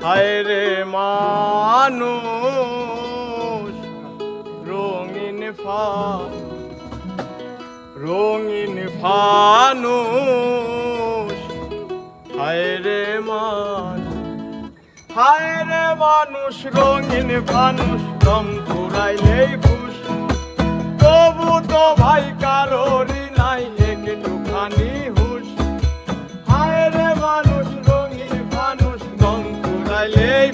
হায় রে মানুষ রঙিন ফানুষ হায় রে মানুষ রঙিন ফানুষ দম ফুরাইলেই ফুস তবু তো ভাই কারোরই নাই একটুখানি হুশ হায় রে মানুষ রঙিন ফানুষ দম ফুরাইলেই